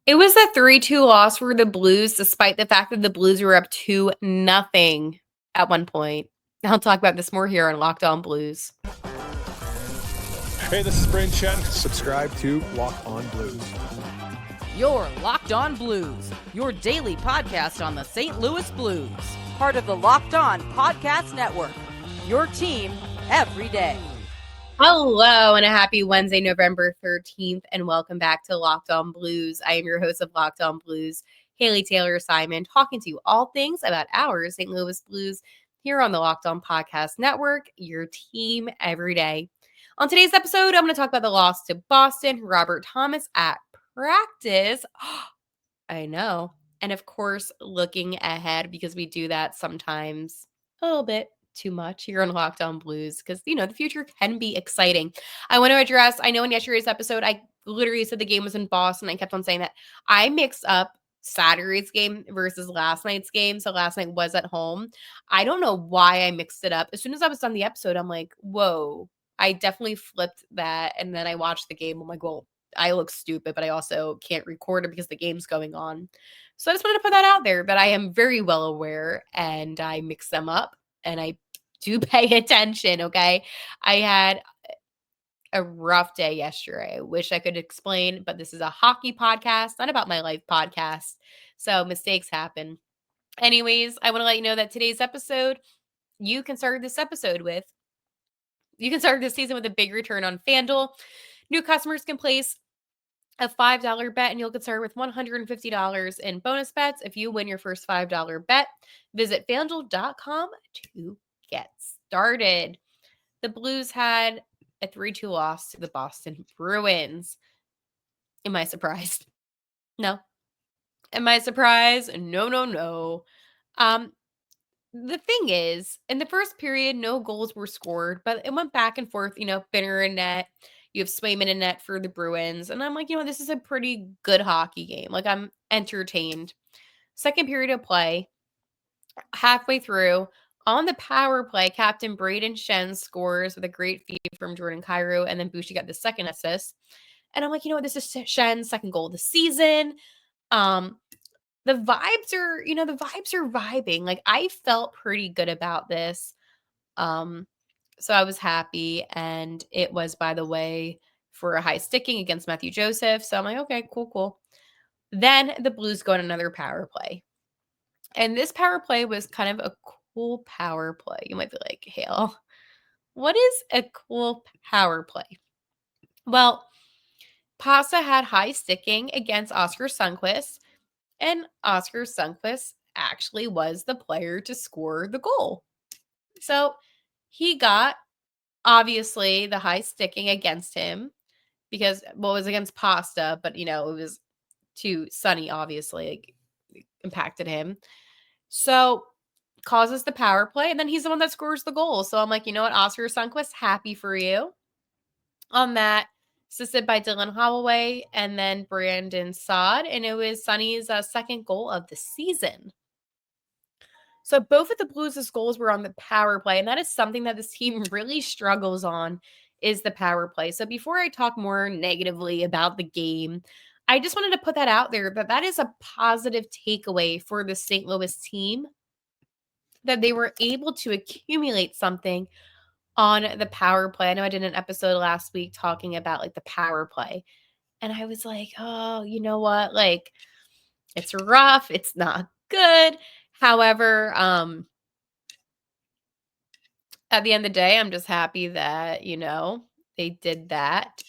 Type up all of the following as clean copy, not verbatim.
It was a 3-2 loss for the Blues, despite the fact that the Blues were up 2-0 at one point. I'll talk about this more here on Locked On Blues. Hey, this is Brayden Chen. Subscribe to Locked On Blues. You're Locked On Blues, your daily podcast on the St. Louis Blues. Part of the Locked On Podcast Network, your team every day. Hello and a happy Wednesday, November 13th, and welcome back to Locked On Blues. I am your host of Locked On Blues, Haley Taylor Simon, talking to you all things about our St. Louis Blues here on the Locked On Podcast Network, your team every day. On today's episode, I'm going to talk about the loss to Boston, Robert Thomas at practice. I know. And of course, looking ahead, because we do that sometimes a little bit too much here on Locked On Blues, because, the future can be exciting. I want to address, I know in yesterday's episode, I literally said the game was in Boston. I kept on saying that. I mixed up Saturday's game versus last night's game. So last night was at home. I don't know why I mixed it up. As soon as I was on the episode, I'm like, whoa, I definitely flipped that. And then I watched the game. I'm like, well, I look stupid, but I also can't record it because the game's going on. So I just wanted to put that out there, that I am very well aware and I mix them up and I do pay attention, okay? I had a rough day yesterday. I wish I could explain, but this is a hockey podcast, not about my life podcast. So mistakes happen. Anyways, I want to let you know that today's episode, you can start this season with a big return on FanDuel. New customers can place a $5 bet and you'll get started with $150 in bonus bets if you win your first $5 bet. Visit FanDuel.com to get started. The Blues had a 3-2 loss to the Boston Bruins. Am I surprised? No. Am I surprised? No. The thing is, in the first period, no goals were scored, but it went back and forth, Binner in net. You have Swayman in net for the Bruins. And I'm like, this is a pretty good hockey game. Like, I'm entertained. Second period of play, halfway through, on the power play, Captain Braden Shen scores with a great feed from Jordan Kyrou, and then Bushi got the second assist. And I'm like, this is Shen's second goal of the season. The vibes are vibing. Like, I felt pretty good about this. So I was happy. And it was, by the way, for a high sticking against Matthew Joseph. So I'm like, okay, cool. Then the Blues go on another power play. And this power play was kind of a cool power play. You might be like, Hale, what is a cool power play? Well, Pasta had high sticking against Oscar Sundqvist. And Oscar Sundqvist actually was the player to score the goal. So he got, obviously, the high sticking against him because, it was against Pasta, but, it was too sunny, obviously, impacted him. So causes the power play, and then he's the one that scores the goal. So I'm like, you know what, Oscar Sundqvist, happy for you on that. Assisted by Dylan Holloway and then Brandon Saad, and it was Sonny's second goal of the season. So both of the Blues' goals were on the power play, and that is something that this team really struggles on, is the power play. So before I talk more negatively about the game, I just wanted to put that out there, that is a positive takeaway for the St. Louis team, that they were able to accumulate something on the power play. I know I did an episode last week talking about the power play. And I was like, oh, you know what? It's rough. It's not good. However, at the end of the day, I'm just happy that, they did that.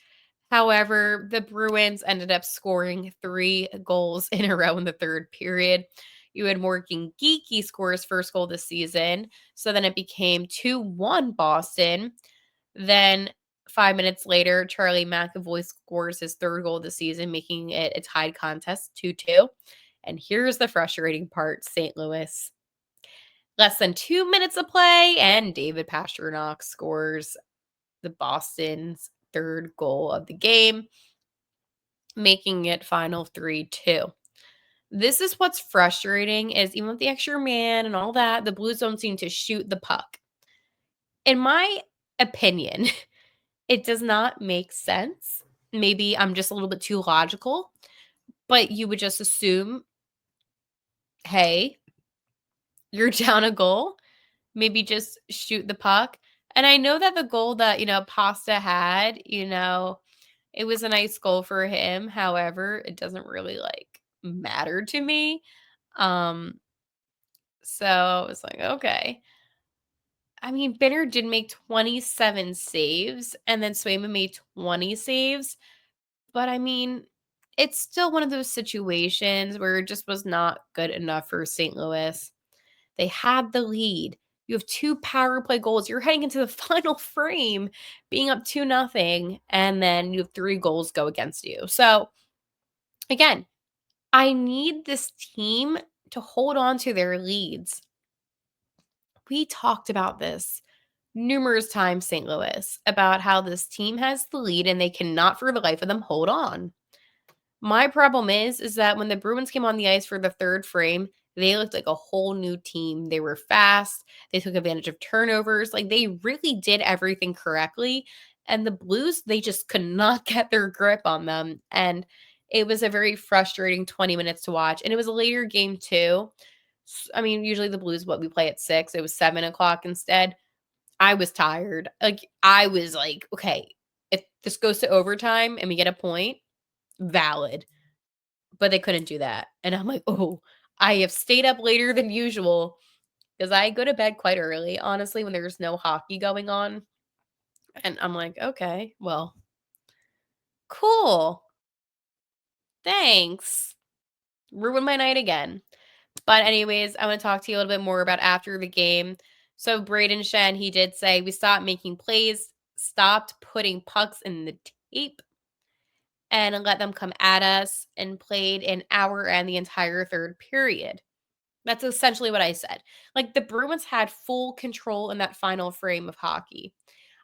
However, the Bruins ended up scoring 3 goals in a row in the third period. You had Morgan Geekie score his first goal this season. So then it became 2-1 Boston. Then 5 minutes later, Charlie McAvoy scores his third goal of the season, making it a tied contest, 2-2. And here's the frustrating part, St. Louis. Less than 2 minutes of play, and David Pastrnak scores the Boston's third goal of the game, making it final 3-2. This is what's frustrating, is even with the extra man and all that, the Blues don't seem to shoot the puck. In my opinion, it does not make sense. Maybe I'm just a little bit too logical, but you would just assume, hey, you're down a goal, maybe just shoot the puck. And I know that the goal that, Pasta had, it was a nice goal for him. However, it doesn't really matter to me. So I was like, okay. I mean, Benner did make 27 saves and then Swayman made 20 saves. But I mean, it's still one of those situations where it just was not good enough for St. Louis. They had the lead. You have 2 power play goals. You're heading into the final frame being up 2-0, and then you have 3 goals go against you. So, again, I need this team to hold on to their leads. We talked about this numerous times, St. Louis, about how this team has the lead and they cannot for the life of them hold on. My problem is that when the Bruins came on the ice for the third frame, they looked like a whole new team. They were fast. They took advantage of turnovers. They really did everything correctly. And the Blues, they just could not get their grip on them. And it was a very frustrating 20 minutes to watch. And it was a later game, too. I mean, usually the Blues, we play at 6. It was 7 o'clock instead. I was tired. I was like, okay, if this goes to overtime and we get a point, valid. But they couldn't do that. And I'm like, oh, I have stayed up later than usual because I go to bed quite early, honestly, when there's no hockey going on. And I'm like, okay, well, cool. Thanks. Ruined my night again. But anyways, I want to talk to you a little bit more about after the game. So Braden Shen, he did say, we stopped making plays, stopped putting pucks in the tape, and let them come at us, and played an hour and the entire third period. That's essentially what I said. The Bruins had full control in that final frame of hockey.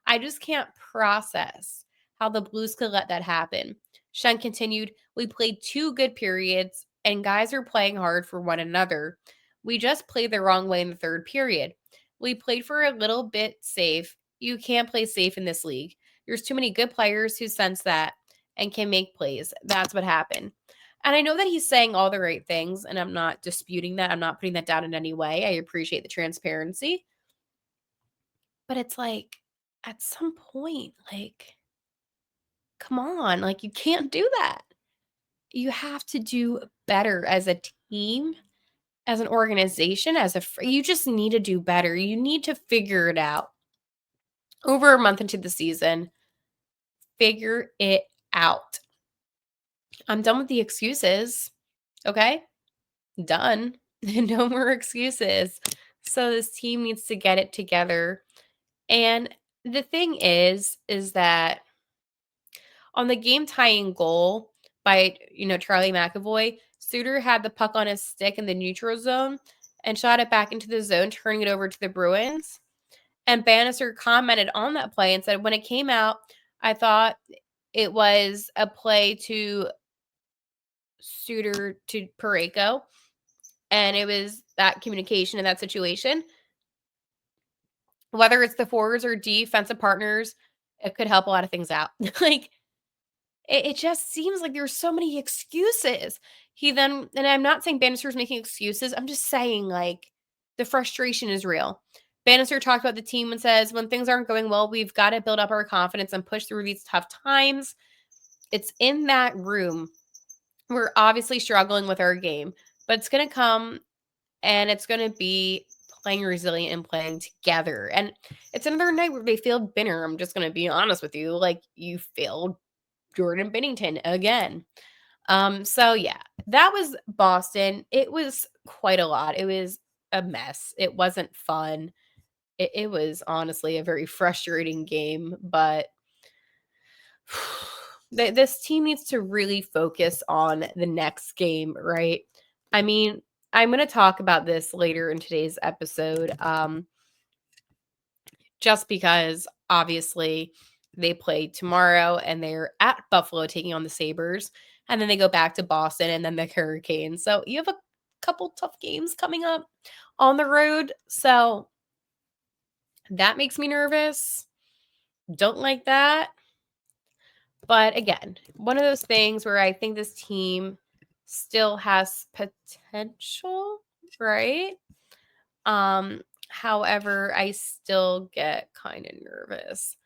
I just can't process how the Blues could let that happen. Shen continued, we played 2 good periods, and guys are playing hard for one another. We just played the wrong way in the third period. We played for a little bit safe. You can't play safe in this league. There's too many good players who sense that and can make plays. That's what happened. And I know that he's saying all the right things, and I'm not disputing that. I'm not putting that down in any way. I appreciate the transparency. But it's at some point, come on, you can't do that. You have to do better as a team, as an organization, you just need to do better. You need to figure it out. Over a month into the season, figure it out. I'm done with the excuses. Okay? Done. No more excuses. So this team needs to get it together. And the thing is that on the game tying goal by, Charlie McAvoy, Suter had the puck on his stick in the neutral zone and shot it back into the zone, turning it over to the Bruins. And Bannister commented on that play and said, when it came out, I thought it was a play to Suter to Parayko. And it was that communication in that situation. Whether it's the forwards or defensive partners, it could help a lot of things out. It just seems like there's so many excuses. And I'm not saying Bannister's making excuses. I'm just saying, the frustration is real. Bannister talked about the team and says, when things aren't going well, we've got to build up our confidence and push through these tough times. It's in that room. We're obviously struggling with our game, but it's going to come, and it's going to be playing resilient and playing together. And it's another night where they failed Benner. I'm just going to be honest with you. You failed Jordan Binnington again. So yeah, that was Boston. It was quite a lot. It was a mess. It wasn't fun. It was honestly a very frustrating game, but this team needs to really focus on the next game, right? I mean, I'm going to talk about this later in today's episode, just because obviously they play tomorrow and they're at Buffalo taking on the Sabres, and then they go back to Boston and then the Hurricanes. So you have a couple tough games coming up on the road. So that makes me nervous. Don't like that. But again, one of those things where I think this team still has potential, right? However, I still get kind of nervous.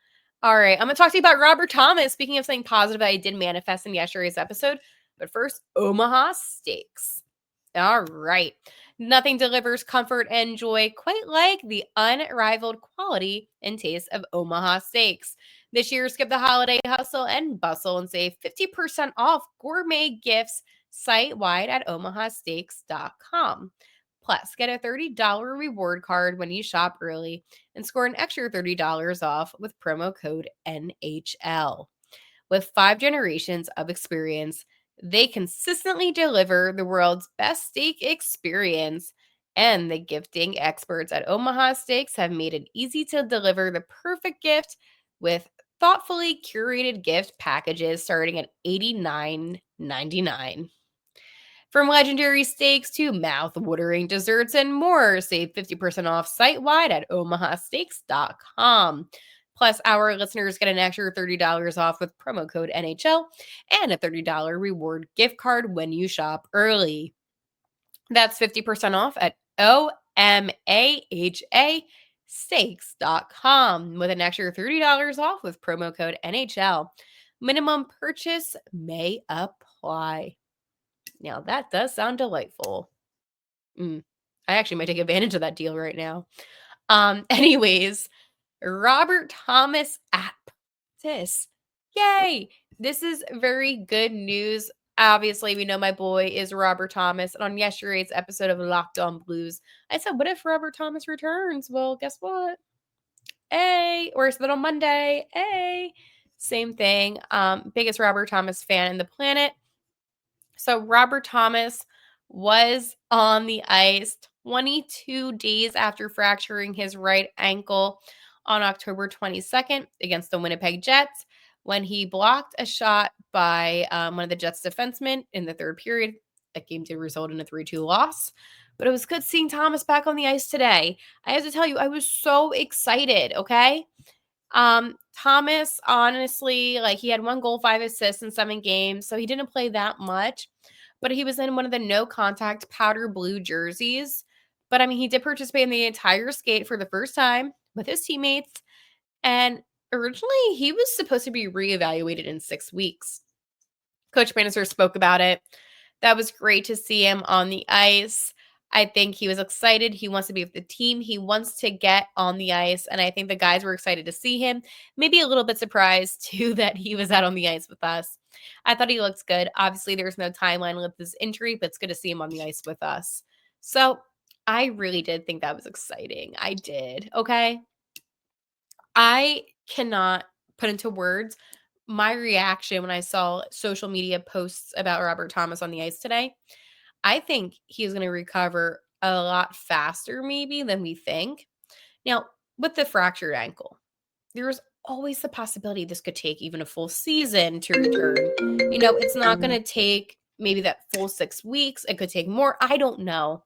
All right, I'm going to talk to you about Robert Thomas. Speaking of something positive that I did manifest in yesterday's episode, but first, Omaha Steaks. All right. Nothing delivers comfort and joy quite like the unrivaled quality and taste of Omaha Steaks. This year, skip the holiday hustle and bustle and save 50% off gourmet gifts site-wide at omahasteaks.com. Plus, get a $30 reward card when you shop early and score an extra $30 off with promo code NHL. With 5 generations of experience, they consistently deliver the world's best steak experience. And the gifting experts at Omaha Steaks have made it easy to deliver the perfect gift with thoughtfully curated gift packages starting at $89.99. From legendary steaks to mouth-watering desserts and more, save 50% off site-wide at omahasteaks.com. Plus, our listeners get an extra $30 off with promo code NHL and a $30 reward gift card when you shop early. That's 50% off at omahasteaks.com with an extra $30 off with promo code NHL. Minimum purchase may apply. Now, that does sound delightful. I actually might take advantage of that deal right now. Anyways, Robert Thomas at practice. Yay! This is very good news. Obviously, we know my boy is Robert Thomas. And on yesterday's episode of Locked On Blues, I said, what if Robert Thomas returns? Well, guess what? Hey, or is that on Monday? Hey, same thing. Biggest Robert Thomas fan in the planet. So Robert Thomas was on the ice 22 days after fracturing his right ankle on October 22nd against the Winnipeg Jets when he blocked a shot by one of the Jets defensemen in the third period. That game did result in a 3-2 loss. But it was good seeing Thomas back on the ice today. I have to tell you, I was so excited, okay? Thomas, honestly, like he had 1 goal, 5 assists in 7 games, so he didn't play that much, but he was in one of the no contact powder blue jerseys. But I mean, he did participate in the entire skate for the first time with his teammates. And originally, he was supposed to be reevaluated in 6 weeks. Coach Bannister spoke about it. That was great to see him on the ice. I think he was excited. He wants to be with the team. He wants to get on the ice. And I think the guys were excited to see him. Maybe a little bit surprised, too, that he was out on the ice with us. I thought he looked good. Obviously, there's no timeline with his injury, but it's good to see him on the ice with us. So I really did think that was exciting. I did. Okay. I cannot put into words my reaction when I saw social media posts about Robert Thomas on the ice today. I think he's going to recover a lot faster, maybe, than we think. Now, with the fractured ankle, there's always the possibility this could take even a full season to return. It's not going to take maybe that full 6 weeks. It could take more. I don't know.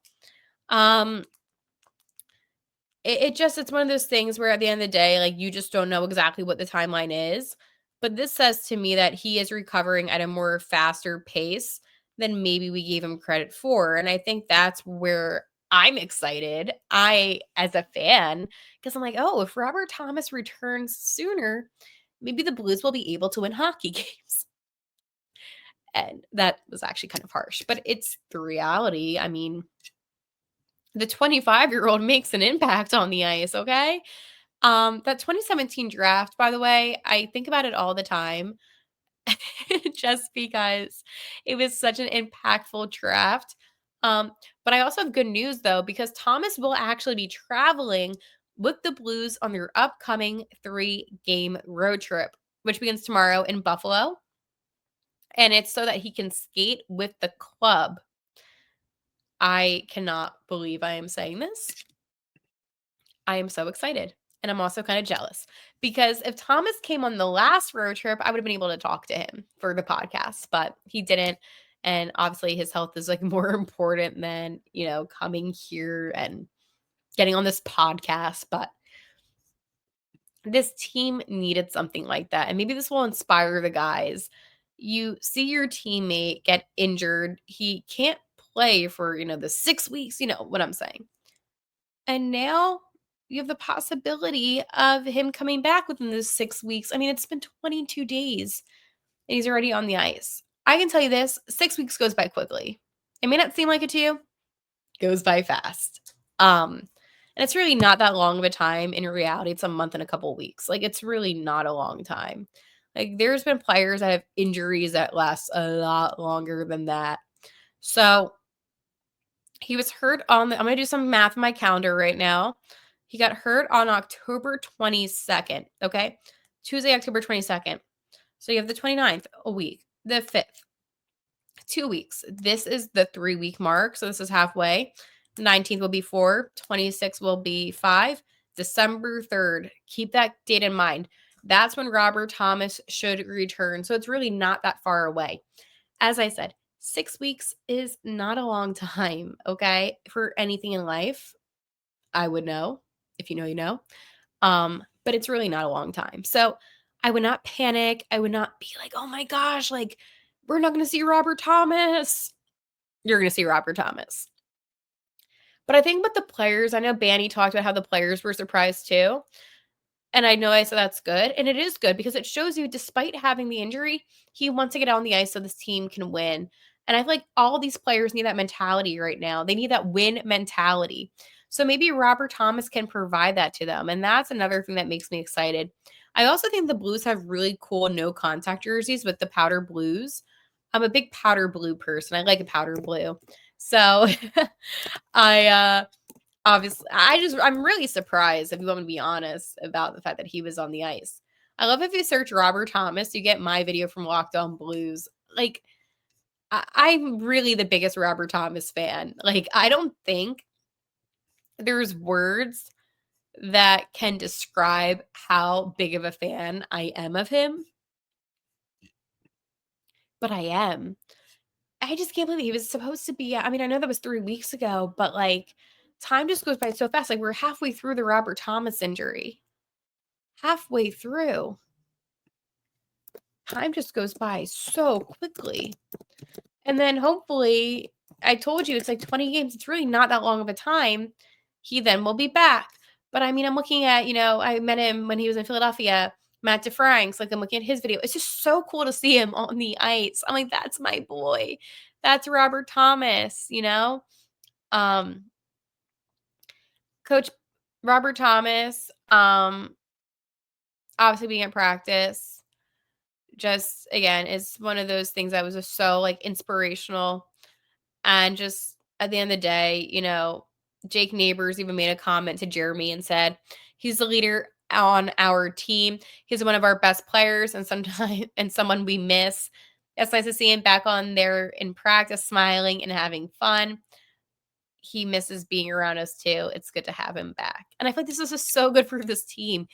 It's one of those things where at the end of the day, like, you just don't know exactly what the timeline is. But this says to me that he is recovering at a more faster pace than maybe we gave him credit for. And I think that's where I'm excited. As a fan, because I'm like, oh, if Robert Thomas returns sooner, maybe the Blues will be able to win hockey games. And that was actually kind of harsh, but it's the reality. I mean, the 25-year-old makes an impact on the ice, okay? That 2017 draft, by the way, I think about it all the time just because it was such an impactful draft. But I also have good news, though, because Thomas will actually be traveling with the Blues on their upcoming 3-game road trip, which begins tomorrow in Buffalo. And it's so that he can skate with the club. I cannot believe I am saying this. I am so excited. And I'm also kind of jealous because if Thomas came on the last road trip, I would have been able to talk to him for the podcast, but he didn't. And obviously his health is like more important than, coming here and getting on this podcast. But this team needed something like that. And maybe this will inspire the guys. You see your teammate get injured. He can't play for, the 6 weeks, you know what I'm saying. And now you have the possibility of him coming back within those 6 weeks. I mean, it's been 22 days and he's already on the ice. I can tell you this, 6 weeks goes by quickly. It may not seem like it to you, goes by fast. And it's really not that long of a time. In reality, it's a month and a couple weeks. Like, it's really not a long time. Like, there's been players that have injuries that last a lot longer than that. So he was hurt I'm going to do some math in my calendar right now. He got hurt on October 22nd, okay? Tuesday, October 22nd. So you have the 29th, a week, the 5th, 2 weeks. This is the 3-week mark. So this is halfway. 19th will be 4, 26th will be 5, December 3rd. Keep that date in mind. That's when Robert Thomas should return. So it's really not that far away. As I said, 6 weeks is not a long time, okay? For anything in life, I would know. If you know, you know. But it's really not a long time. So I would not panic. I would not be like, oh my gosh, like, we're not going to see Robert Thomas. You're going to see Robert Thomas. But I think with the players, I know Banny talked about how the players were surprised too. And I know I said that's good. And it is good because it shows you, despite having the injury, he wants to get on the ice so this team can win. And I feel like all these players need that mentality right now. They need that win mentality. So maybe Robert Thomas can provide that to them. And that's another thing that makes me excited. I also think the Blues have really cool no contact jerseys with the powder blues. I'm a big powder blue person. I like a powder blue. So obviously, I'm really surprised, if you want me to be honest, about the fact that he was on the ice. I love if you search Robert Thomas, you get my video from Locked On Blues. Like, I'm really the biggest Robert Thomas fan. Like, I don't think there's words that can describe how big of a fan I am of him. But I am. I just can't believe he was supposed to be. I mean, I know that was 3 weeks ago, but like, time just goes by so fast. Like, we're halfway through the Robert Thomas injury. Halfway through. Time just goes by so quickly. And then hopefully, I told you it's like 20 games. It's really not that long of a time. He then will be back. But I mean, I'm looking at, I met him when he was in Philadelphia, Matt DeFranks. Like, I'm looking at his video. It's just so cool to see him on the ice. I'm like, that's my boy. That's Robert Thomas, Coach Robert Thomas, obviously being at practice, just, again, is one of those things that was just so, like, inspirational. And just at the end of the day, Jake Neighbors even made a comment to Jeremy and said, he's the leader on our team. He's one of our best players and sometimes and someone we miss. It's nice to see him back on there in practice, smiling and having fun. He misses being around us too. It's good to have him back. And I feel like this is just so good for this team.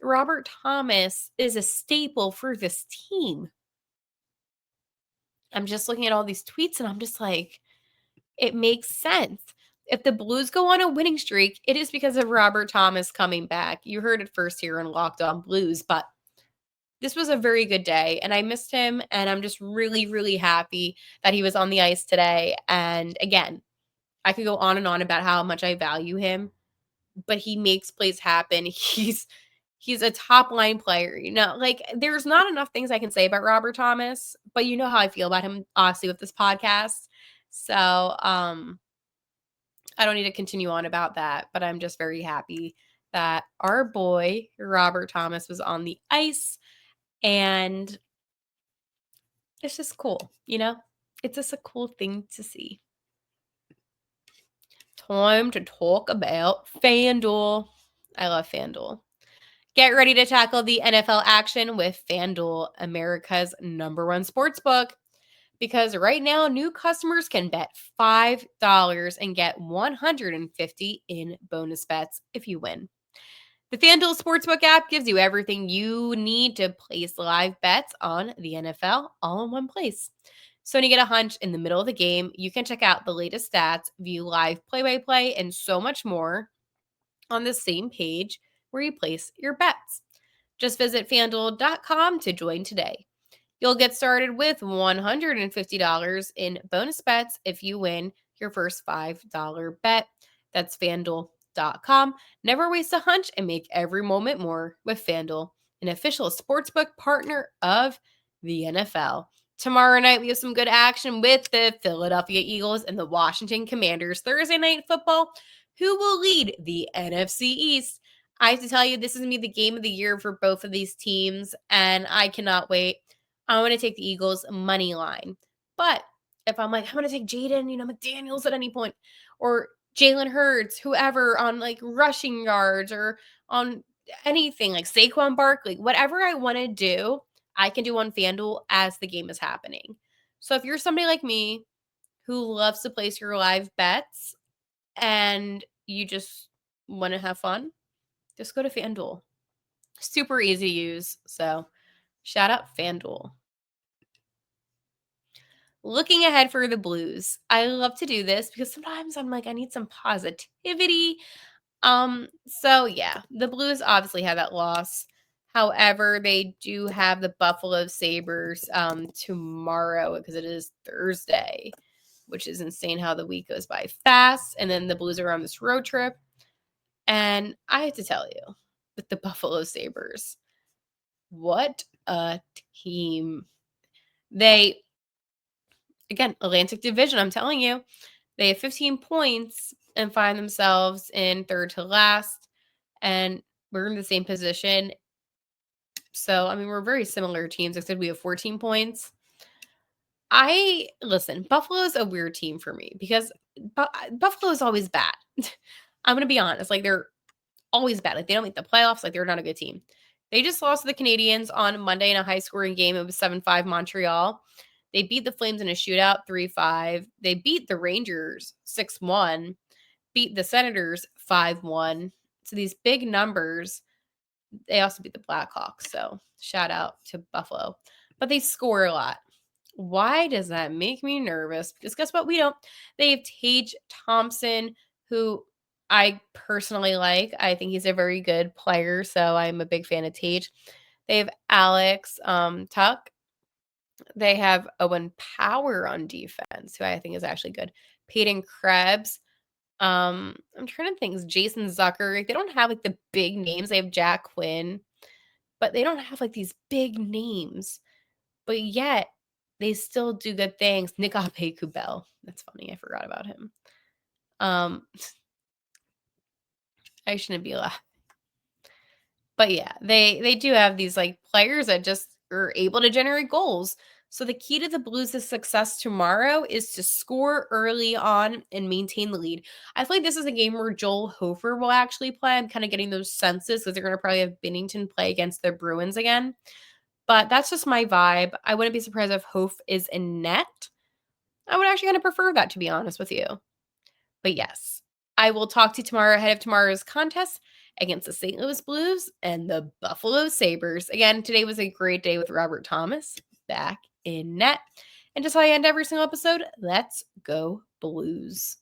Robert Thomas is a staple for this team. I'm just looking at all these tweets and I'm just like, it makes sense. If the Blues go on a winning streak, it is because of Robert Thomas coming back. You heard it first here on Locked On Blues, but this was a very good day and I missed him and I'm just really, really happy that he was on the ice today. And again, I could go on and on about how much I value him, but he makes plays happen. He's a top line player, like, there's not enough things I can say about Robert Thomas, but you know how I feel about him, obviously, with this podcast. So, I don't need to continue on about that, but I'm just very happy that our boy, Robert Thomas, was on the ice, and it's just cool, It's just a cool thing to see. Time to talk about FanDuel. I love FanDuel. Get ready to tackle the NFL action with FanDuel, America's #1 sportsbook. Because right now, new customers can bet $5 and get $150 in bonus bets if you win. The FanDuel Sportsbook app gives you everything you need to place live bets on the NFL all in one place. So when you get a hunch in the middle of the game, you can check out the latest stats, view live play-by-play, and so much more on the same page where you place your bets. Just visit FanDuel.com to join today. You'll get started with $150 in bonus bets if you win your first $5 bet. That's FanDuel.com. Never waste a hunch and make every moment more with FanDuel, an official sportsbook partner of the NFL. Tomorrow night, we have some good action with the Philadelphia Eagles and the Washington Commanders. Thursday night football, who will lead the NFC East? I have to tell you, this is going to be the game of the year for both of these teams, and I cannot wait. I want to take the Eagles money line. But if I'm like, I'm going to take Jaden, McDaniels at any point, or Jalen Hurts, whoever on like rushing yards or on anything like Saquon Barkley, whatever I want to do, I can do on FanDuel as the game is happening. So if you're somebody like me who loves to place your live bets and you just want to have fun, just go to FanDuel. Super easy to use. So shout out FanDuel. Looking ahead for the Blues. I love to do this because sometimes I'm like, I need some positivity. So yeah, the Blues obviously had that loss. However, they do have the Buffalo Sabres tomorrow because it is Thursday, which is insane how the week goes by fast. And then the Blues are on this road trip. And I have to tell you, with the Buffalo Sabres, what a team. They, again, Atlantic Division, I'm telling you, they have 15 points and find themselves in third to last. And we're in the same position. So, I mean, we're very similar teams, except we have 14 points. Listen, Buffalo's a weird team for me because Buffalo is always bad. I'm going to be honest. Like, they're always bad. Like, they don't make the playoffs. Like, they're not a good team. They just lost to the Canadiens on Monday in a high-scoring game. It was 7-5 Montreal. They beat the Flames in a shootout 3-5. They beat the Rangers 6-1. Beat the Senators 5-1. So these big numbers. They also beat the Blackhawks. So shout out to Buffalo. But they score a lot. Why does that make me nervous? Because guess what? We don't. They have Tage Thompson, who I personally like. I think he's a very good player. So I'm a big fan of Tage. They have Alex Tuck. They have Owen Power on defense, who I think is actually good. Peyton Krebs. I'm trying to think. Jason Zucker. Like, they don't have like the big names. They have Jack Quinn, but they don't have like these big names. But yet they still do good things. Nick Kubel. That's funny. I forgot about him. I shouldn't be laughing. But yeah, they do have these like players that just are able to generate goals. So the key to the Blues' success tomorrow is to score early on and maintain the lead. I feel like this is a game where Joel Hofer will actually play. I'm kind of getting those senses because they're going to probably have Binnington play against the Bruins again. But that's just my vibe. I wouldn't be surprised if Hof is in net. I would actually kind of prefer that, to be honest with you. But yes, I will talk to you tomorrow ahead of tomorrow's contest against the St. Louis Blues and the Buffalo Sabres. Again, today was a great day with Robert Thomas back in net. And just how I end every single episode, let's go Blues.